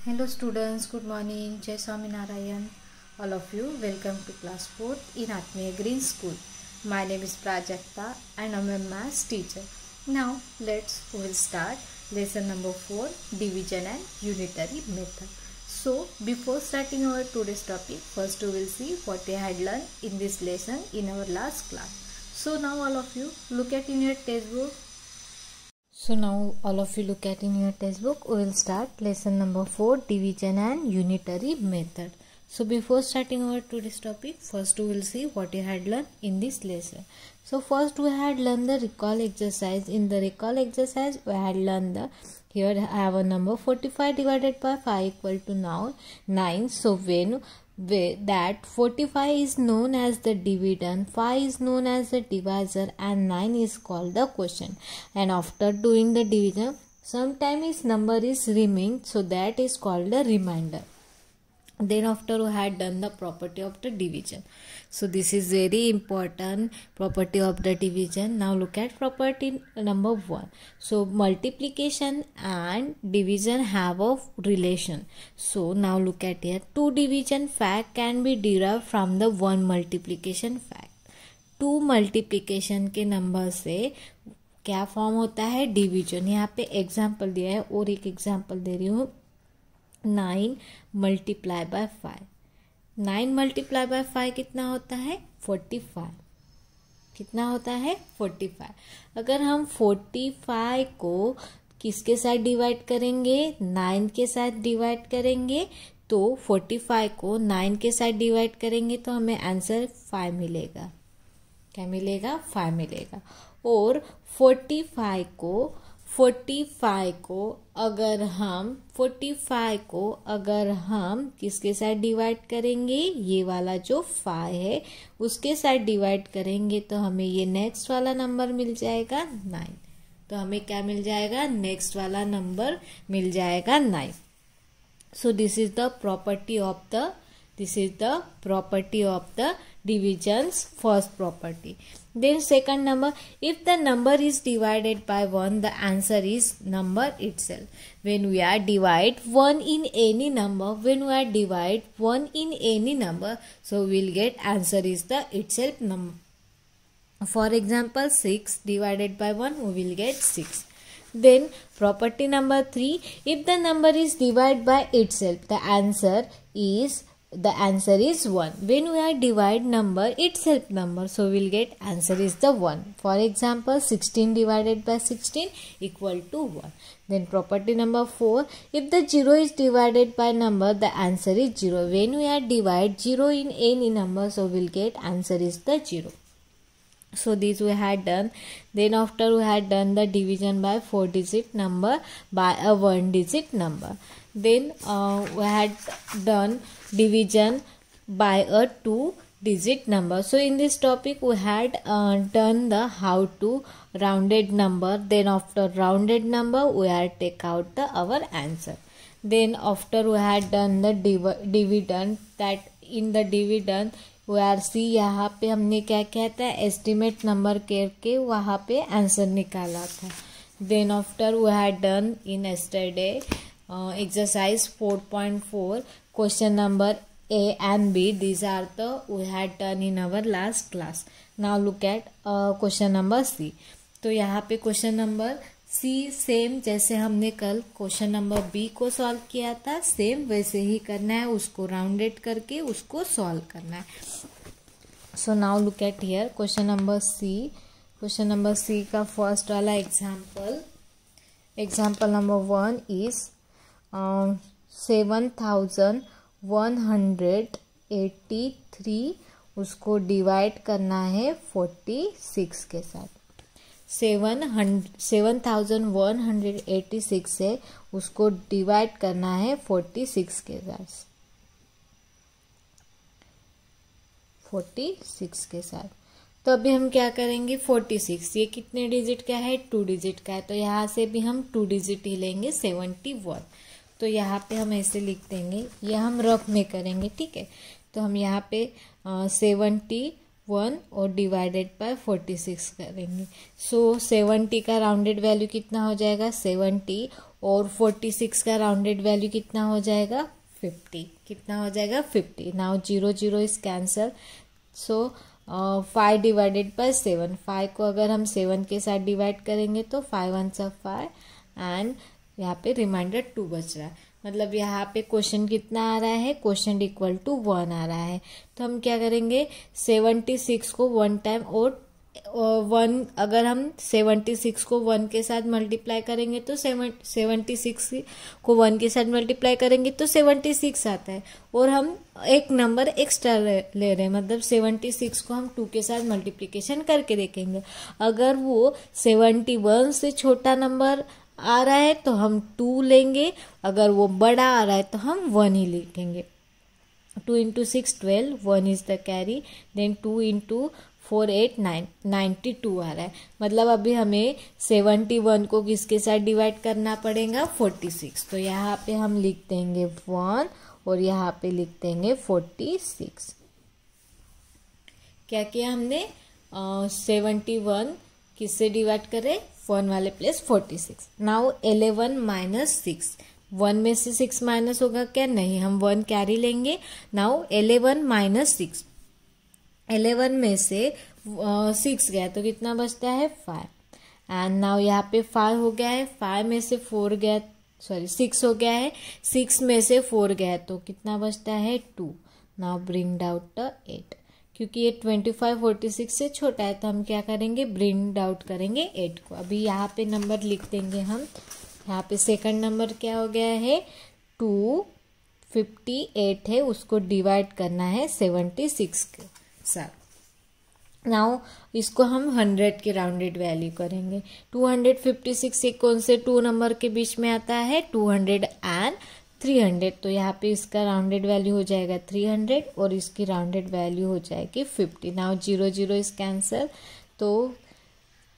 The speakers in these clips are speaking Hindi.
Hello students, good morning. Jai Swaminarayan. All of you, welcome to class 4th in Atmiya Green School. My name is Prajakta and I am a maths teacher. Now we'll start lesson number 4, division and unitary method. So before starting our today's topic, first we will see what we had learned in this lesson in our last class. So now all of you look at in your textbook. So now all of you look at in your textbook, we will start lesson number 4, division and unitary method. So before starting our today's topic, first we will see what we had learned in this lesson. So first we had learned the recall exercise. In the recall exercise, we had learned here I have a number 45 divided by 5 equal to now 9. So when that 45 is known as the dividend, 5 is known as the divisor and 9 is called the quotient. And after doing the division, sometimes number is remaining, so that is called the remainder. Then after we had done the property of the division. So this is very important property of the division. Now look at property number 1. So multiplication and division have a relation. So now look at here. 2 division fact can be derived from the 1 multiplication fact. 2 multiplication के नंबर से क्या फॉर्म होता है? डिवीजन. यहाँ पे एग्जाम्पल दिया है और एक एग्जाम्पल दे रही हूँ. 9 मल्टीप्लाई बाय 5. 9 मल्टीप्लाई बाय 5 कितना होता है? 45. कितना होता है? 45. अगर हम 45 को किसके साथ डिवाइड करेंगे? 9 के साथ डिवाइड करेंगे. तो 45 को 9 के साथ डिवाइड करेंगे तो हमें आंसर 5 मिलेगा. क्या मिलेगा? 5 मिलेगा. और 45 अगर हम किसके साथ डिवाइड करेंगे? ये वाला जो 5 है उसके साथ डिवाइड करेंगे तो हमें ये नेक्स्ट वाला नंबर मिल जाएगा 9. तो हमें क्या मिल जाएगा? नेक्स्ट वाला नंबर मिल जाएगा 9. सो this is the property of the division's first property. Then second number, if the number is divided by 1, the answer is number itself. When we are divide 1 in any number, so we'll get answer is the itself number. For example, 6 divided by 1, we will get 6. Then property number 3, if the number is divided by itself, the answer is 1. When we are divide number itself number, so we'll get answer is the 1. For example, 16 divided by 16 equal to 1. Then property number 4, if the 0 is divided by number, the answer is 0. When we are divide 0 in any number, so we'll get answer is the 0. So this we had done. Then after we had done the division by 4-digit number by a 1-digit number. Then we had done division by a 2-digit number. So in this topic we had done the how to rounded number. Then after rounded number we had take out our answer. Then after we had done the dividend, that in the dividend where सी यहाँ पे हमने क्या किया था? एस्टिमेट नंबर करके वहाँ पे आंसर निकाला था. Then after we had done in yesterday exercise 4.4 question number A and B. These are the we had done in our last class. Now look at question number C. तो यहाँ पे क्वेश्चन नंबर C सेम जैसे हमने कल क्वेश्चन नंबर B को सॉल्व किया था, सेम वैसे ही करना है. उसको राउंडेड करके उसको सॉल्व करना है. So now look at here question number C. Question number C का फर्स्ट वाला एग्जाम्पल नंबर 1 इज 7,183. उसको डिवाइड करना है 46 के साथ. 7,186 से उसको डिवाइड करना है 46 के साथ. तो अभी हम क्या करेंगे? 46 ये कितने डिजिट का है? 2 डिजिट का है. तो यहाँ से भी हम 2 डिजिट ही लेंगे 71. तो यहाँ पे हम ऐसे लिख देंगे. ये हम रफ में करेंगे, ठीक है. तो हम यहाँ पे 71 और डिवाइडेड बाय 46 करेंगे. सो 70 का राउंडेड वैल्यू कितना हो जाएगा? 70 और 46 का राउंडेड वैल्यू कितना हो जाएगा 50, कितना हो जाएगा 50। Now 0 0 is cancel, so 5 divided by 7, 5 को अगर हम 7 के साथ डिवाइड करेंगे तो 5 1 5 एंड यहाँ पे रिमाइंडर 2 बच रहा है। मतलब यहाँ पे क्वेश्चन कितना आ रहा है, क्वेश्चन इक्वल टू 1 आ रहा है। तो हम क्या करेंगे 76 को 1 टाइम और 1, अगर हम 76 को 1 के साथ मल्टीप्लाई करेंगे तो 76 को 1 के साथ मल्टीप्लाई करेंगे तो 76 आता है, और हम एक नंबर एक्स्ट्रा ले रहे हैं, मतलब 76 को हम 2 के साथ मल्टीप्लिकेशन करके देखेंगे। अगर वो 71 से छोटा नंबर आ रहा है तो हम 2 लेंगे, अगर वो बड़ा आ रहा है तो हम 1 ही लिखेंगे। 2 into 6 12, 1 is the carry, then 2 into 4 8 9, 92 आ रहा है। मतलब अभी हमें 71 को किसके साथ डिवाइड करना पड़ेगा 46, तो यहाँ पे हम लिख देंगे 1 और यहाँ पे लिख देंगे 46। क्या किया हमने 71 किससे डिवाइड करे 1 वाले प्लेस 46। नाउ 11 माइनस 6, 1 में से 6 माइनस होगा क्या, नहीं, हम 1 कैरी लेंगे। नाउ 11 माइनस 6, 11 में से 6 गया तो कितना बचता है 5, एंड नाउ यहाँ पे 5 हो गया है, 5 में से 4 गया, सॉरी 6 हो गया है, 6 में से 4 गया तो कितना बचता है 2। नाउ ब्रिंग आउट 8, क्योंकि ये 25 46 से छोटा है तो हम क्या करेंगे ब्रिंग आउट करेंगे 8 को। अभी यहाँ पे नंबर लिख देंगे हम, यहाँ पे सेकंड नंबर क्या हो गया है 258 है, उसको डिवाइड करना है 76 के साथ। नाउ इसको हम 100 के राउंडेड वैल्यू करेंगे। 256 से कौन से 2 नंबर के बीच में आता है 200 एंड 300, तो यहाँ पे इसका राउंडेड वैल्यू हो जाएगा 300 और इसकी राउंडेड वैल्यू हो जाएगी 50। नाउ 0 0 इज कैंसल, तो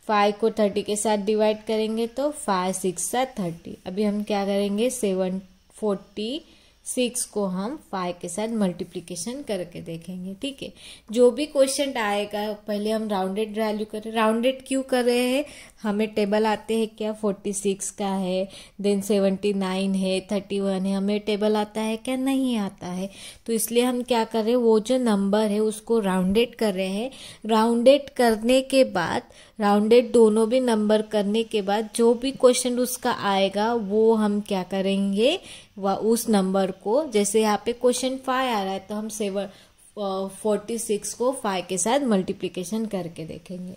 5 को 30 के साथ डिवाइड करेंगे तो 5 6 30। अभी हम क्या करेंगे 46 को हम 5 के साथ मल्टीप्लिकेशन करके देखेंगे। ठीक है, जो भी क्वेश्चन आएगा पहले हम राउंडेड वैल्यू करें। राउंडेड क्यों कर रहे हैं, हमें टेबल आते हैं क्या 46 का है, देन 79 है, 31 है, हमें टेबल आता है क्या, नहीं आता है। तो इसलिए हम क्या कर रहे हैं वो जो नंबर है उसको राउंडेड कर रहे हैं। राउंडेड करने के बाद, राउंडेड दोनों भी नंबर करने के बाद जो भी क्वेश्चन उसका आएगा वो हम क्या करेंगे उस नंबर को, जैसे यहाँ पे क्वेश्चन 5 आ रहा है तो हम 46 को 5 के साथ मल्टीप्लिकेशन करके देखेंगे।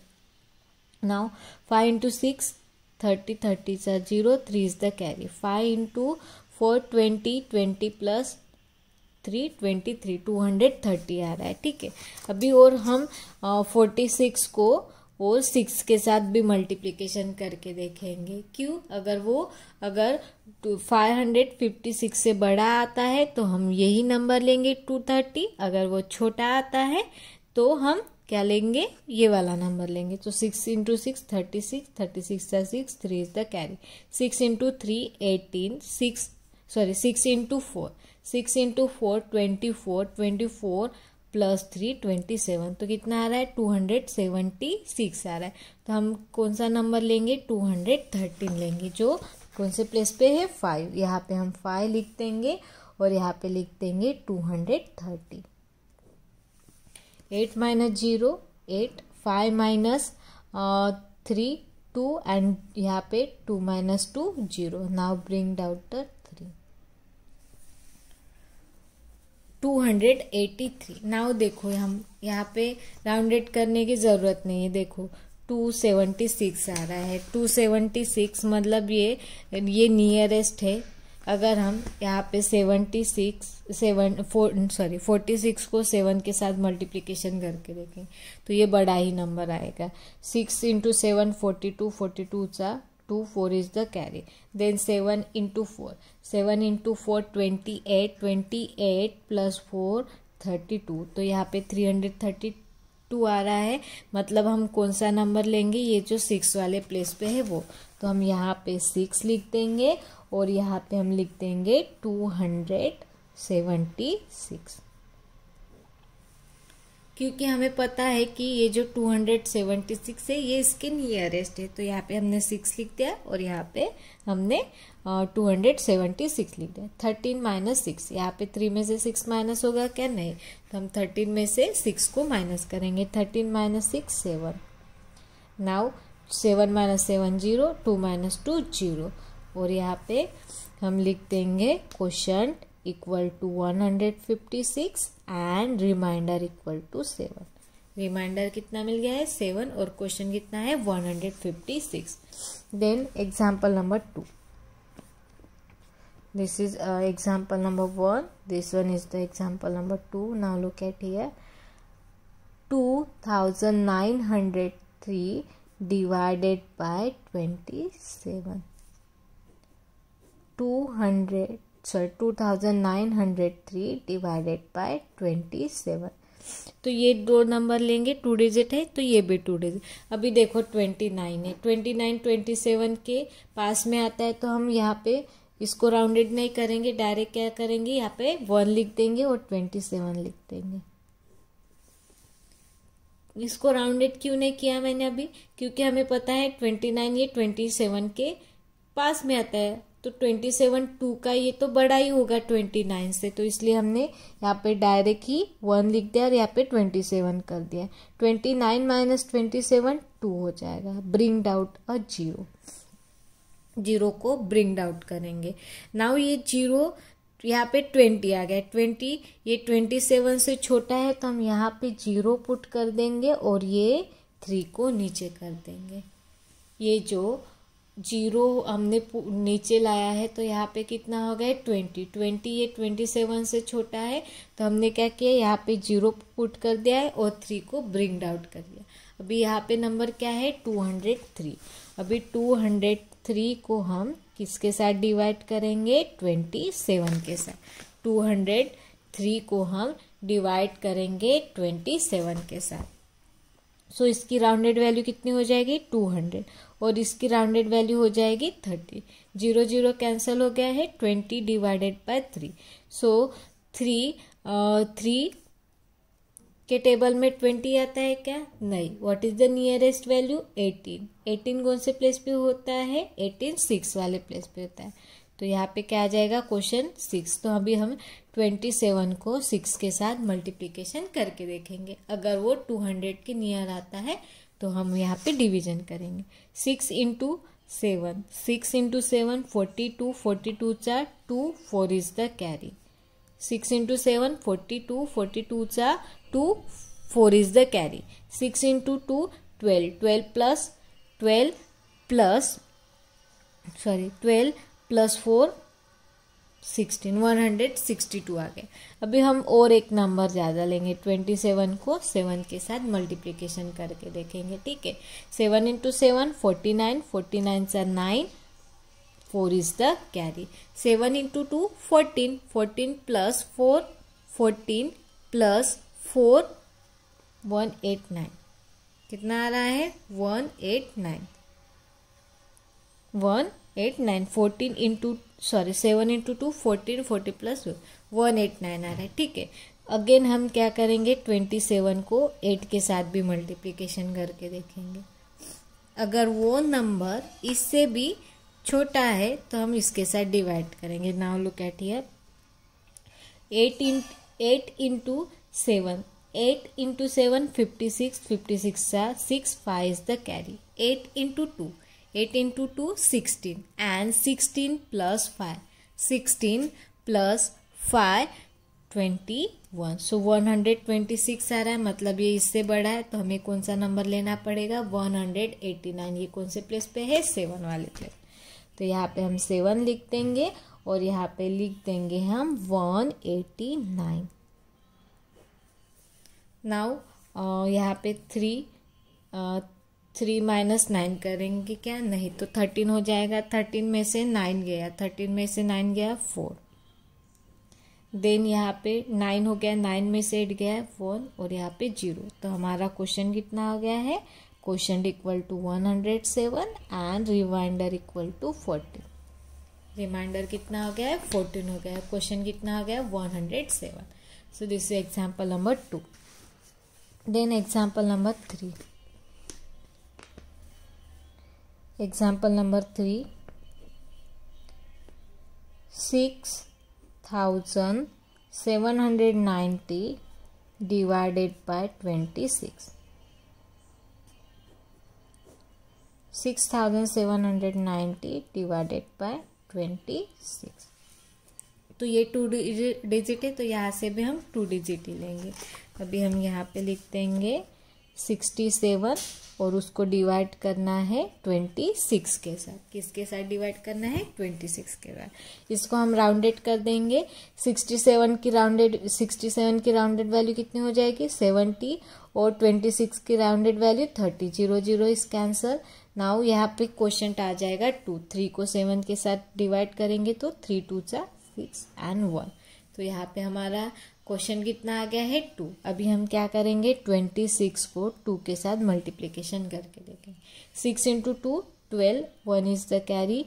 Now 5 into 6 30, 30 is 0, 3 is the carry, 5 into 4 20, 20 plus 3 23, 230 आ रहा है। ठीक है, अभी और हम 46 को और 6 के साथ भी मल्टीप्लिकेशन करके देखेंगे। क्यों, अगर 556 से बड़ा आता है तो हम यही नंबर लेंगे 230, अगर वो छोटा आता है तो हम क्या लेंगे, ये वाला नंबर लेंगे। तो 6 into 6 36, 36 + 6, 3 is the carry, 6 into 3 18, 6 into 4, 6 into 4 24, 24 plus 3 27, तो कितना आ रहा है 276 आ रहा है। तो हम कौन सा नंबर लेंगे 213 लेंगे, जो कौन से प्लेस पे है 5, यहाँ पे हम 5 लिख देंगे और यहाँ पे लिख देंगे 230। 8 minus 0 8, 5 minus 3 2 एंड यहाँ पे 2 minus 2 0। Now bring out the 3, 283। Now देखो हम यहाँ पे राउंडेड करने की जरूरत नहीं है, देखो 276 आ रहा है। 276 मतलब ये नियरेस्ट है। अगर हम यहाँ पे 46 को 7 के साथ मल्टीप्लिकेशन करके देखें तो ये बड़ा ही नंबर आएगा। 6 into 7 42, 42 चा 2, 4 is the carry, then 7 into 4, 7 into 4 28, 28 plus 4 32, तो यहाँ पे 332 आ रहा है। मतलब हम कौन सा नंबर लेंगे, ये जो 6 वाले प्लेस पे है वो, तो हम यहाँ पे 6 लिख देंगे और यहाँ पे हम लिख देंगे 276। क्योंकि हमें पता है कि ये जो 276 है ये इसके नियरेस्ट है, तो यहाँ पे हमने 6 लिख दिया और यहाँ पे हमने 276 लिख दिया। 13 माइनस 6, यहाँ पे 3 में से 6 माइनस होगा क्या? नहीं, तो हम 13 में से 6 को माइनस करेंगे। 13 माइनस 6 7। नाउ 7 माइनस 7 0, 2 माइनस 2 0, और यहाँ पे हम लिख देंगे quotient equal to 156 and remainder equal to 7। Remainder कितना मिल गया है? 7, और क्वेश्चन कितना है? 156। Then example number 2, this is example number 1, this one is the example number 2. Now look at here, 2903 divided by 27. 2903 divided by 27. तो ये दो नंबर लेंगे, 2 डिजिट है, तो ये भी 2 डिजिट। अभी देखो 29 है, 29 27 के पास में आता है, तो हम यहाँ पे इसको राउंडेड नहीं करेंगे, डायरेक्ट क्या करेंगे, यहाँ पे 1 लिख देंगे और 27 लिख देंगे। इसको राउंडेड क्यों नहीं किया मैंने अभी? क्योंकि हमें पता है 29 ये 27 के पास में आता है, तो 27 2 का ये तो बड़ा ही होगा 29 से, तो इसलिए हमने यहाँ पे डायरेक्ट ही 1 लिख दिया और यहाँ पे 27 कर दिया। 29 माइनस 27 2 हो जाएगा। ब्रिंग आउट अ 0, 0 को ब्रिंग आउट करेंगे। नाउ ये 0 यहाँ पे 20 आ गया। 20 ये 27 से छोटा है, तो हम यहाँ पे 0 पुट कर देंगे और ये 3 को नीचे कर देंगे। ये जो 0 हमने नीचे लाया है, तो यहाँ पे कितना हो गया? 20। 20 ये 27 से छोटा है, तो हमने क्या किया, यहाँ पे 0 पुट कर दिया है और 3 को ब्रिंग आउट कर दिया। अभी यहाँ पे नंबर क्या है? 203। अभी 203 को हम किसके साथ डिवाइड करेंगे? 27 के साथ। 203 को हम डिवाइड करेंगे 27 के साथ। सो इसकी राउंडेड वैल्यू कितनी हो जाएगी? 200, और इसकी राउंडेड वैल्यू हो जाएगी 30। 0 0 कैंसिल हो गया है। 20 डिवाइडेड बाय 3। सो 3 के टेबल में 20 आता है क्या? नहीं। What is the nearest value? 18। 18 कौन से प्लेस पे होता है? 18 6 वाले प्लेस पे होता है, तो यहाँ पे क्या आ जाएगा? क्वेश्चन 6। तो अभी हम 27 को 6 के साथ मल्टीप्लीकेशन करके देखेंगे। अगर वो 200 के नियर आता है तो हम यहाँ पे डिवीजन करेंगे। 6 इंटू 7, 6 इंटू 7 42, 42 चा 2, 4 इज द कैरी। 6 इंटू 7 42, 42 चा 2, 4 is the carry. 6 into 2 12, 12 plus 4 16, 162 आ गए। अभी हम और एक नंबर ज़्यादा लेंगे। 27 को 7 के साथ मल्टीप्लिकेशन करके देखेंगे, ठीक है। 7 इंटू 7 49, 49 सा 9, 4 is the carry. 7 into 2 14, 14 plus 4 14 plus 4 189, कितना आ रहा है? 189। 189 14 इंटू 7 इंटू 2 14, 40 प्लस 189 आ रहा है, ठीक है। अगेन हम क्या करेंगे? 27 को 8 के साथ भी मल्टीप्लिकेशन करके देखेंगे। अगर वो नंबर इससे भी छोटा है तो हम इसके साथ डिवाइड करेंगे। Now look at here, 8 into 7, 8 into 7 56, 56 सा 6, 5 is the carry। 8 into 2, 8 into 2 16 and 16 plus 5, 16 plus 5 21। सो 126 आ रहा है, मतलब ये इससे बड़ा है, तो हमें कौन सा नंबर लेना पड़ेगा? 189। ये कौन से प्लेस पे है? 7 वाले प्लेस। तो यहाँ पे हम 7 लिख देंगे और यहाँ पे लिख देंगे हम 189। नाउ यहाँ पे 3 माइनस 9 करेंगे क्या? नहीं, तो 13 हो जाएगा। 13 में से 9 गया, 13 में से 9 गया 4। देन यहाँ पे 9 हो गया, 9 में से 8 गया 1 और यहाँ पे 0। तो हमारा क्वेश्चन कितना हो गया है? Question equal to 107 and remainder equal to 14। Remainder कितना हो गया है? 14 हो गया है। क्वेश्चन कितना हो गया? 107। सो this is example number 2। Then example number 3. Example number 3. 6,790 divided by 26. 6,790 divided by 26. तो ये 2 डिजिट है, तो यहाँ से भी हम 2 डिजिट ही लेंगे. अभी हम यहाँ पे लिख देंगे 67 और उसको डिवाइड करना है 26 के साथ. किसके साथ डिवाइड करना है? 26 के साथ. इसको हम राउंडेड कर देंगे. 67 की राउंडेड वैल्यू कितनी हो जाएगी? 70 और 26 की राउंडेड वैल्यू 30. 0 0 इस कैंसर. नाउ यहाँ पे क्वेश्चन आ जाएगा 2. 3 को 7 के साथ डिवाइड करेंगे तो 3 2 6 एंड 1. तो यहाँ पे हमारा क्वेश्चन कितना आ गया है? 2. अभी हम क्या करेंगे? 26 को 2 के साथ मल्टीप्लिकेशन करके देखेंगे. 6 into 2 12, 1 is the carry.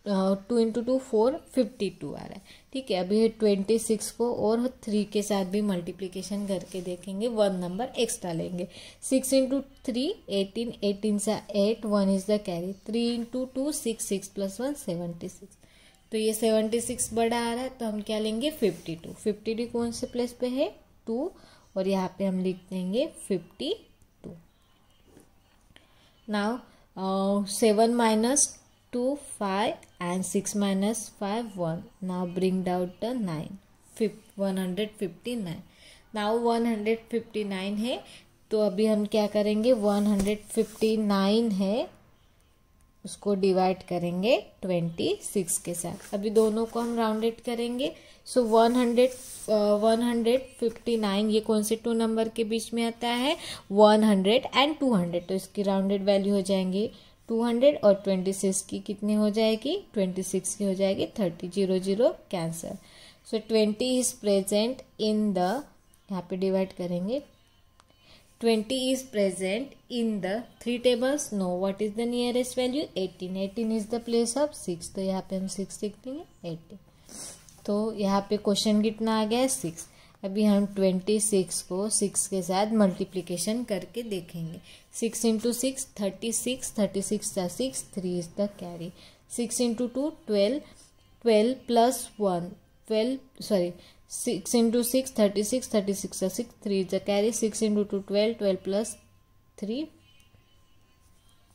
2 into 2 4, 52 आ रहा है. ठीक है. अभी 26 को और 3 के साथ भी मल्टीप्लिकेशन करके देखेंगे. 1 नंबर एक्स्ट्रा लेंगे. 6 इंटू 3 18, 18 से 8, 1 is the carry. 3 into 2 6, 6 plus 1 76. तो ये 76 बड़ा आ रहा है, तो हम क्या लेंगे? 52. 52 कौन से प्लेस पे है? 2. और यहाँ पे हम लिख देंगे 52. Now 7 minus 2 5 and 6 minus 5 1. Now bring down the 9. 159. Now 159 है, तो अभी हम क्या करेंगे? 159 है, उसको डिवाइड करेंगे 26 के साथ. अभी दोनों को हम राउंडेड करेंगे. सो 159 ये कौन से 2 नंबर के बीच में आता है? 100 एंड 200. तो इसकी राउंडेड वैल्यू हो जाएंगी 200 और 26 की कितनी हो जाएगी? 26 की हो जाएगी 30. 0 0 cancer. So 20 is present in the, यहाँ पे डिवाइड करेंगे. 20 is present in the 3 tables. No, what is the nearest value? 18. 18 is the place of 6. तो यहाँ पे हम 6 लिख देंगे 18. तो यहाँ पे क्वेश्चन कितना आ गया? 6. अभी हम 26 को 6 के साथ मल्टीप्लिकेशन करके देखेंगे. 6 इंटू 6 36, 36 का 6, 3 is the carry. 6 into 2 12, 12 plus 1 12, sorry 6 into 6 36, 36 का 6, 3 is the carry. 6 into 2 12, 12 plus 3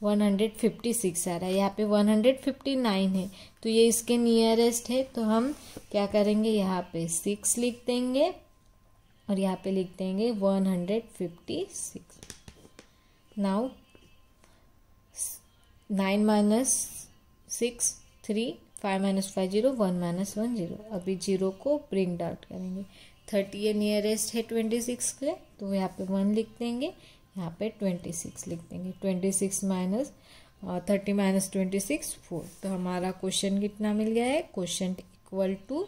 156 आ रहा है. यहाँ पे 159 है, तो ये इसके नियरेस्ट है. तो हम क्या करेंगे? यहाँ पे 6 लिख देंगे और यहाँ पे लिख देंगे 156. Now 9 minus 6 3, 5 minus 5 0, 1 minus 1 0. अभी 0 को ब्रिंग आउट करेंगे. 30 ये नियरेस्ट है 26 के, तो यहाँ पे 1 लिख देंगे, यहाँ पे 26 लिख देंगे. 26 माइनस 30 माइनस 26 4. तो हमारा क्वेश्चन कितना मिल गया है? Question equal to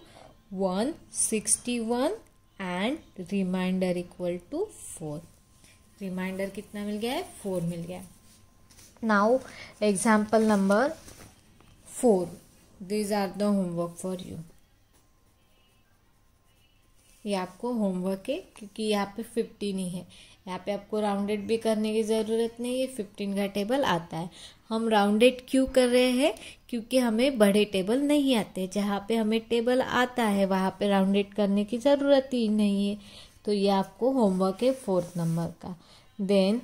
161 and remainder equal to 4. Remainder कितना मिल गया है? 4 मिल गया. Now example number 4. These are the homework for you. ये आपको होमवर्क है, क्योंकि यहाँ पे 15 ही है. यहाँ पे आपको राउंडेड भी करने की ज़रूरत नहीं है. 15 का टेबल आता है. हम राउंडेड क्यों कर रहे हैं? क्योंकि हमें बड़े टेबल नहीं आते. जहाँ पे हमें टेबल आता है वहाँ पे राउंडेड करने की ज़रूरत ही नहीं है. तो ये आपको होमवर्क है 4th नंबर का. देन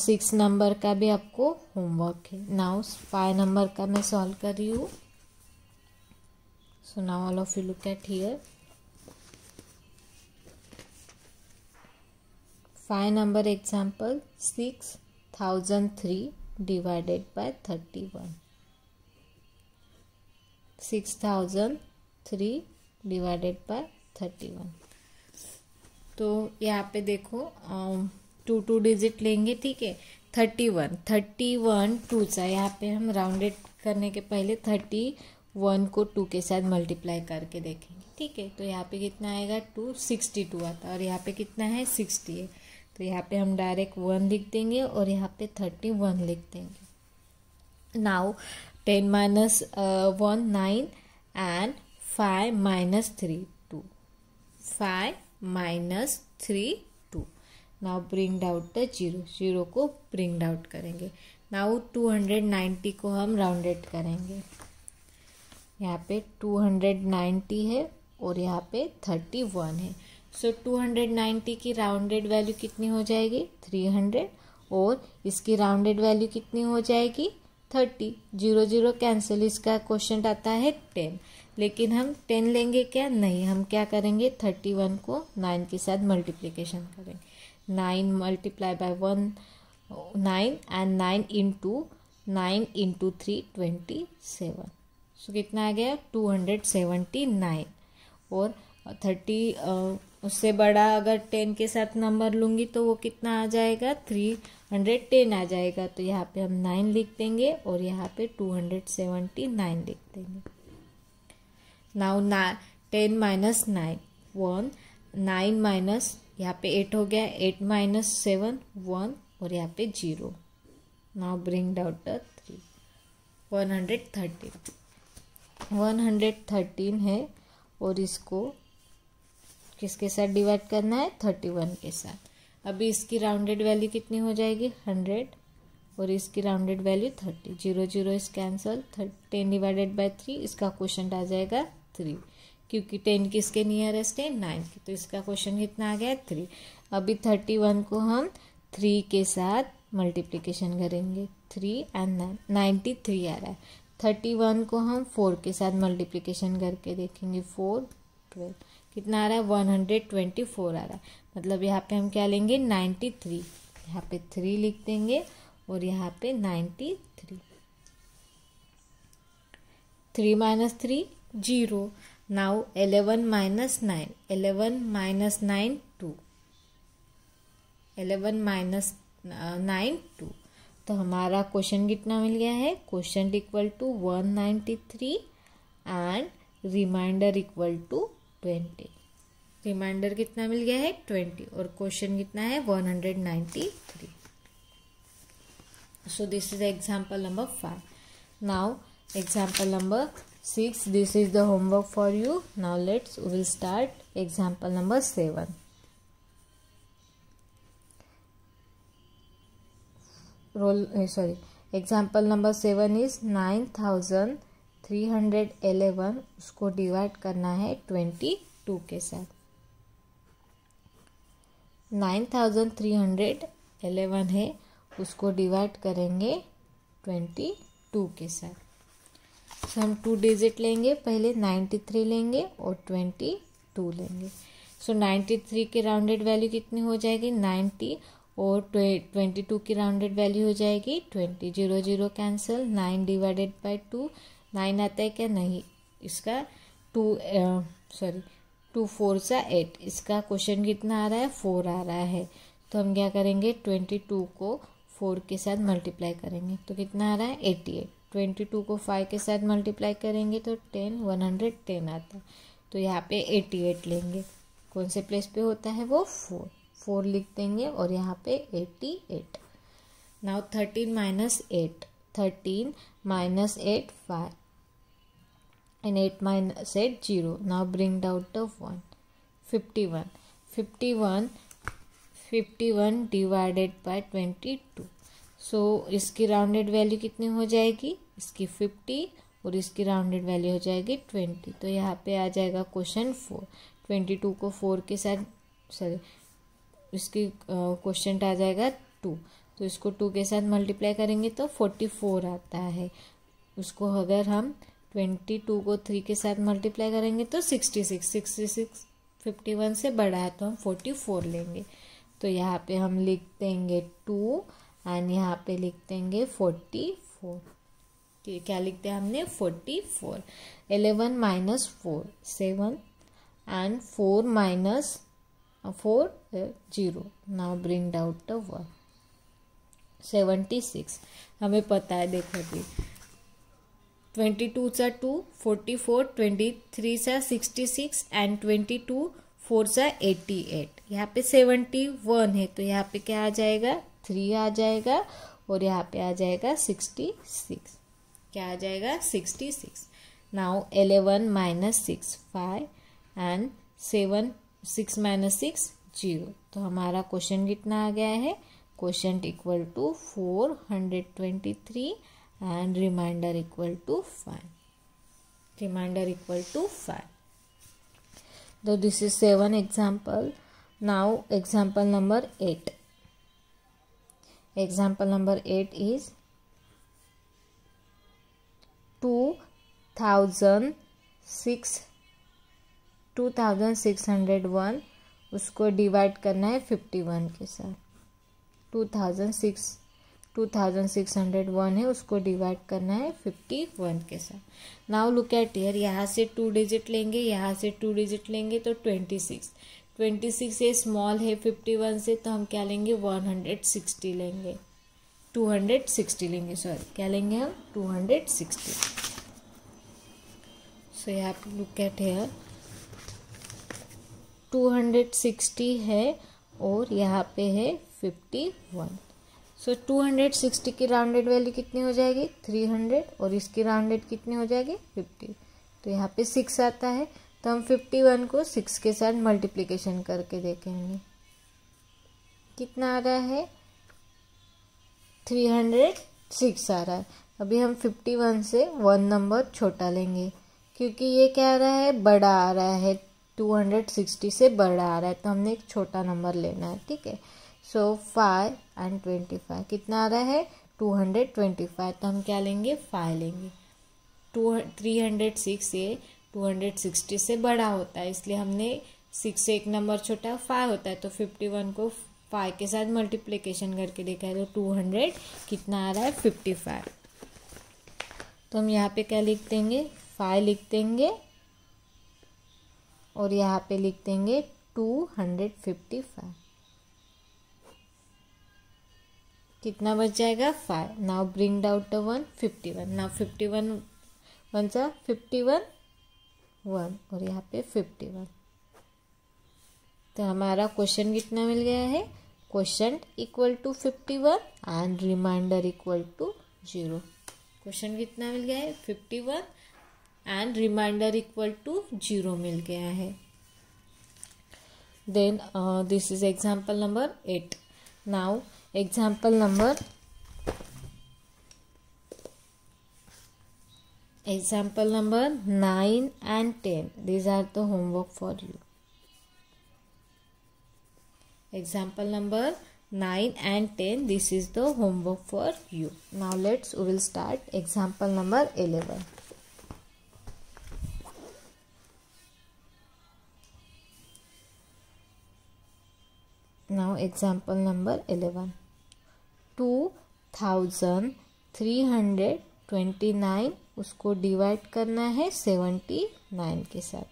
6 नंबर का भी आपको होमवर्क है. नाउ 5 नंबर का मैं सॉल्व कर रही हूँ. So now all of you look at here. 5 number example. 6003 divided by 31. 6003 divided by 31. तो यहाँ पे देखो 2 डिजिट लेंगे. ठीक है. 31 2 सा, यहाँ पे हम राउंडेड करने के पहले 31 को 2 के साथ मल्टीप्लाई करके देखेंगे. ठीक है. तो यहाँ पे कितना आएगा? 262 आता है और यहाँ पे कितना है? 60 है. तो यहाँ पे हम डायरेक्ट 1 लिख देंगे और यहाँ पे 31 लिख देंगे. Now 10 minus 1 9 and 5 minus 3 2. 5 minus 3 2. Now bring out the zero, zero को ब्रिंग आउट करेंगे। नाउ 290 को हम राउंडेड करेंगे। यहाँ पे 290 है और यहाँ पे 31 है। सो 290 की राउंडेड वैल्यू कितनी हो जाएगी 300 और इसकी राउंडेड वैल्यू कितनी हो जाएगी 30। 0 0 कैंसिल, इसका क्वेश्चन आता है 10, लेकिन हम 10 लेंगे क्या, नहीं, हम क्या करेंगे 31 को 9 के साथ मल्टीप्लिकेशन करेंगे। 9 मल्टीप्लाई बाय 1 9 एंड 9 इंटू 3 27। सो कितना आ गया 279 और 30 उससे बड़ा अगर 10 के साथ नंबर लूँगी तो वो कितना आ जाएगा 310 आ जाएगा। तो यहाँ पे हम 9 लिख देंगे और यहाँ पे 279 लिख देंगे। नाउ 10 माइनस 9 1, 9 माइनस यहाँ पे 8 हो गया, 8 माइनस 7 1 और यहाँ पे 0। नाउ ब्रिंग आउट द 3 113 है और इसको किसके साथ डिवाइड करना है 31 के साथ। अभी इसकी राउंडेड वैल्यू कितनी हो जाएगी 100 और इसकी राउंडेड वैल्यू 30। 0 0 इस कैंसल, 10 डिवाइडेड बाय 3, इसका क्वेश्चन आ जाएगा 3, क्योंकि 10 किसके नियरेस्ट है 9 की, तो इसका क्वेश्चन कितना आ गया 3। अभी 31 को हम 3 के साथ मल्टीप्लिकेशन करेंगे, 3 एंड 93 आ रहा है। 31 को हम 4 के साथ मल्टीप्लिकेशन करके देखेंगे, 4 12 कितना आ रहा है 124 आ रहा है। मतलब यहाँ पे हम क्या लेंगे 93, यहाँ पे 3 लिख देंगे और यहाँ पे 93। 3 minus 3 0। Now 11 minus 9, 11 minus 9 2, 11 minus 9 2। तो हमारा क्वेश्चन कितना मिल गया है, question equal to 193 and remainder equal to 20। Remainder कितना मिल गया है 20 और क्वेश्चन कितना है 193। So this is example number 5। Now example number 6, this is the homework for you. Now let's we will start example number 7। Example number 7 is 9311, उसको डिवाइड करना है 22 के साथ। 9311 है, उसको डिवाइड करेंगे 22 के साथ। तो हम 2 डिजिट लेंगे, पहले 93 लेंगे और 22 लेंगे। सो 93 की राउंडेड वैल्यू कितनी हो जाएगी 90 और 22 की राउंडेड वैल्यू हो जाएगी 20। 0 0 कैंसिल, 9 डिवाइडेड बाय 2, 9 आता है क्या, नहीं, इसका 2 4 सा 8, इसका क्वेश्चन कितना आ रहा है 4 आ रहा है। तो हम क्या करेंगे 22 को 4 के साथ मल्टीप्लाई करेंगे तो कितना आ रहा है 88। 22 को 5 के साथ मल्टीप्लाई करेंगे तो 110 आता है। तो यहाँ पे 88 लेंगे, कौन से प्लेस पे होता है वो 4 लिख देंगे और यहाँ पे 88। Now 13 minus 8, 13 minus 8 5 and 8 minus 8 0. Now bring out the 1. 51 divided by 22. So इसकी राउंडेड वैल्यू कितनी हो जाएगी, इसकी 50 और इसकी राउंडेड वैल्यू हो जाएगी 20। तो यहाँ पे आ जाएगा क्वेश्चन 4। 22 को 4 के साथ इसकी क्वेश्चन आ जाएगा 2, तो इसको 2 के साथ मल्टीप्लाई करेंगे तो 44 आता है। उसको अगर हम 22 को 3 के साथ मल्टीप्लाई करेंगे तो 66 51 से बड़ा है तो हम 44 लेंगे। तो यहाँ पे हम लिख देंगे 2 एंड यहाँ पे लिख देंगे 44। क्या लिखते हैं हमने 44। 11 minus 4 7 and 4 minus 4 0। Now bring out the 1। 76 हमें पता है, देखो अभी 22 सा 2 44, 23 सा 66 एंड 22 4 सा 88। यहाँ पे 71 है तो यहाँ पे क्या आ जाएगा 3 आ जाएगा और यहाँ पे आ जाएगा 66। क्या आ जाएगा 66। Now 11 minus 6 5 and 7 6 minus 6 0। तो हमारा क्वेश्चन कितना आ गया है, question equal to 423 and remainder equal to 5। Remainder equal to 5। तो this is 7 example. Now example number 8. Example number 8 is 2601. उसको डिवाइड करना है 51 के साथ. 2601 है, उसको डिवाइड करना है 51 के साथ. नाउ लुक एट हियर, यहाँ से 2 डिजिट लेंगे, यहाँ से 2 डिजिट लेंगे तो 26 ये स्मॉल है 51 से, तो हम क्या लेंगे 160 लेंगे, 260 लेंगे, सॉरी क्या लेंगे हम 260. सो यहाँ पे लुक एट हियर 260 है और यहाँ पे है 51. सो 260 की राउंडेड वैल्यू कितनी हो जाएगी 300 और इसकी राउंडेड कितनी हो जाएगी 50. तो यहाँ पे 6 आता है, तो हम 51 को 6 के साथ मल्टीप्लिकेशन करके देखेंगे कितना आ रहा है 306 आ रहा है. अभी हम 51 से 1 नंबर छोटा लेंगे क्योंकि ये क्या आ रहा है बड़ा आ रहा है, 260 से बड़ा आ रहा है, तो हमने एक छोटा नंबर लेना है. ठीक है. सो 5 एंड 25 कितना आ रहा है 225. तो हम क्या लेंगे 5 लेंगे. 306 ये 260 से बड़ा होता है, इसलिए हमने 6 से एक नंबर छोटा 5 होता है, तो 51 को 5 के साथ मल्टीप्लिकेशन करके देखा है तो 200 कितना आ रहा है 55. तो हम यहाँ पे क्या लिख देंगे 5 लिख देंगे और यहाँ पे लिख देंगे 255. कितना बच जाएगा 5. Now bring down the 1 51. Now 51 1 जा 51 1 और यहाँ पे 51. तो हमारा क्वेश्चन कितना मिल गया है, question equal to 51 and remainder equal to 0. Question कितना मिल गया है 51 एंड रिमाइंडर इक्वल टू 0 मिल गया है. Then this is example number 8. Now example number 9 and 10. These are the homework for you. Example number 9 and 10. This is the homework for you. Now we will start example number 11. Now example number 11. 2329 उसको डिवाइड करना है 79 के साथ.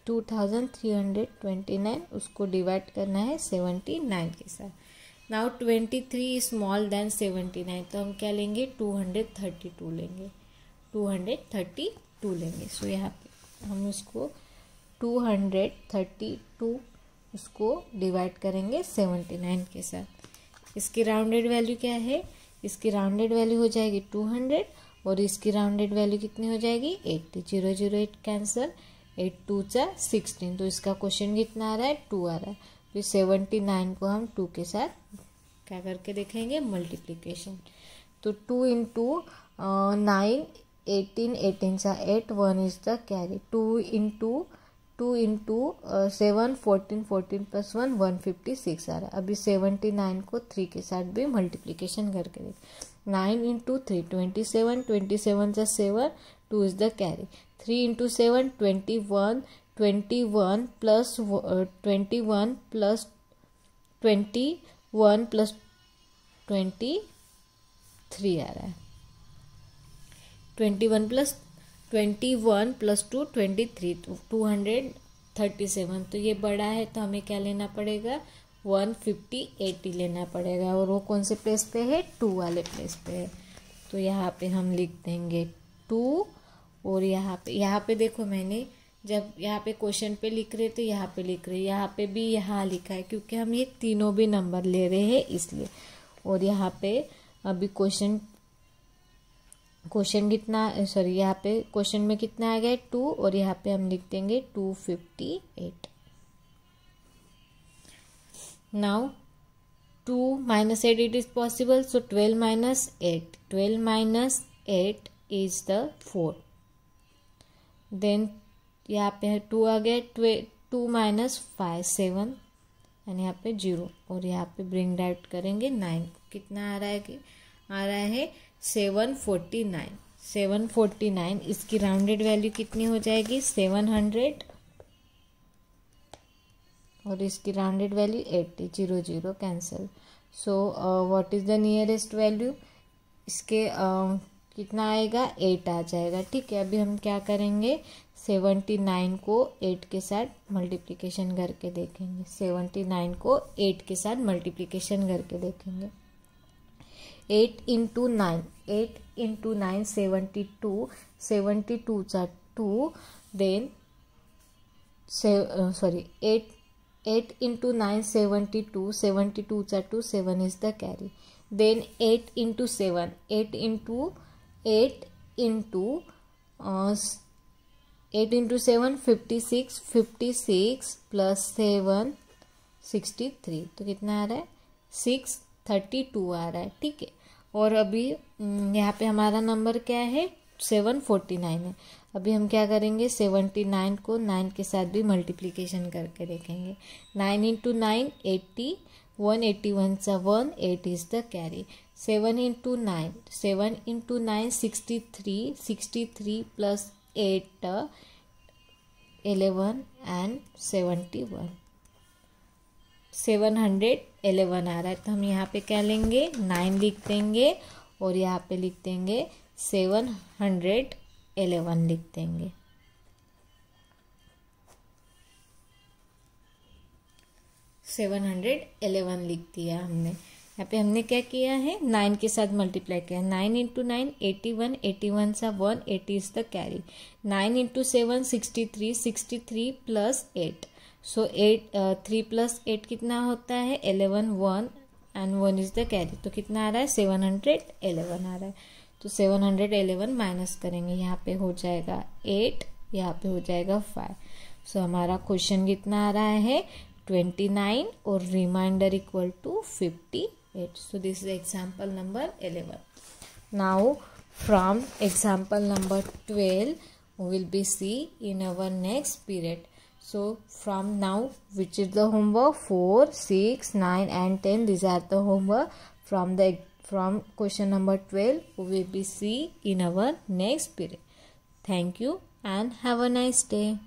2329 उसको डिवाइड करना है 79 के साथ. नाउ 23 स्मॉल देन 79, तो हम क्या लेंगे 232 लेंगे, 232 लेंगे. सो यहाँ पे हम उसको 232 उसको डिवाइड करेंगे 79 के साथ. इसकी राउंडेड वैल्यू क्या है, इसकी राउंडेड वैल्यू हो जाएगी 200 और इसकी राउंडेड वैल्यू कितनी हो जाएगी 80. 008 कैंसल, 8 2 जा 16. तो इसका क्वेश्चन कितना आ रहा है 2 आ रहा है. फिर 79 को हम 2 के साथ क्या करके देखेंगे मल्टीप्लिकेशन. तो 2 इंटू 9 18, 18 सा 8, 1 is the carry. 2 into 7 14, 14 plus 1 156 आ रहा है. अभी 79 को 3 के साथ भी मल्टीप्लिकेशन करके देख. 9 इंटू 3 27, 27 सा 7, 2 is the carry. 3 into 7 21, 21 plus 21 plus 21 plus 23 आ रहा है. 21 प्लस 2 23, 237. तो ये बड़ा है तो हमें क्या लेना पड़ेगा 158 लेना पड़ेगा. और वो कौन से प्लेस पे है 2 वाले प्लेस पे है. तो यहाँ पे हम लिख देंगे 2 और यहाँ पे देखो मैंने जब यहाँ पे क्वेश्चन पे लिख रहे तो यहाँ पे लिख रहे, यहाँ पे भी यहाँ लिखा है क्योंकि हम ये तीनों भी नंबर ले रहे हैं इसलिए. और यहाँ पे अभी क्वेश्चन क्वेश्चन कितना, सॉरी यहाँ पे क्वेश्चन में कितना आ गया 2 और यहाँ पे हम लिख देंगे 258. Now 2 minus 8 it is possible, so 12 minus 8. 12 minus 8 is the 4. Then यहाँ पे 2 आ गया, 2 minus 5 7 एंड यहाँ पे 0 और यहाँ पे ब्रिंग डाउट करेंगे 9. कितना आ रहा है कि आ रहा है 749. 749 इसकी राउंडेड वैल्यू कितनी हो जाएगी 700 और इसकी rounded value 80. 0 0 cancel. So what is the nearest value, इसके कितना आएगा 8 आ जाएगा. ठीक है, अभी हम क्या करेंगे 79 को 8 के साथ मल्टीप्लिकेशन करके देखेंगे. 79 को 8 के साथ मल्टीप्लिकेशन करके देखेंगे. 8 इंटू 9, 8 इंटू 9 72, 72 चा 2, देन 8 into 9 72, 72 चा 2, 7 is the carry. Then 8 into 7, 8 into 7 56, 56 plus 7 63. तो कितना आ रहा है 632 आ रहा है. ठीक है, और अभी यहाँ पे हमारा नंबर क्या है 749 है. अभी हम क्या करेंगे 79 को 9 के साथ भी मल्टीप्लिकेशन करके देखेंगे. 9 इंटू 9 80, 181 चा 1, 8 is the carry. 7 into 9, 7 into 9 63, 63 plus 8 11 and 71, 711 आ रहा है. तो हम यहाँ पे क्या लेंगे 9 लिख देंगे और यहाँ पे लिख देंगे 711 लिख देंगे. 711 लिख दिया हमने. यहाँ पे हमने क्या किया है 9 के साथ मल्टीप्लाई किया. 9 इंटू 9 81, 81 सा 1, 80 is the carry. 9 into 7 63, 63 plus 8, so 3 plus 8 कितना होता है 11, 1 एंड 1 इज द कैरी. तो कितना आ रहा है 711 आ रहा है. तो 711 माइनस करेंगे, यहाँ पे हो जाएगा 8, यहाँ पे हो जाएगा 5. सो हमारा क्वेश्चन कितना आ रहा है 29 और remainder equal to 58. So this is example number 11. Now from example number 12 we will be see in our next period. So from now, which is the homework 4, 6, 9 and 10, these are the homework from question number 12 we will be see in our next period. Thank you and have a nice day.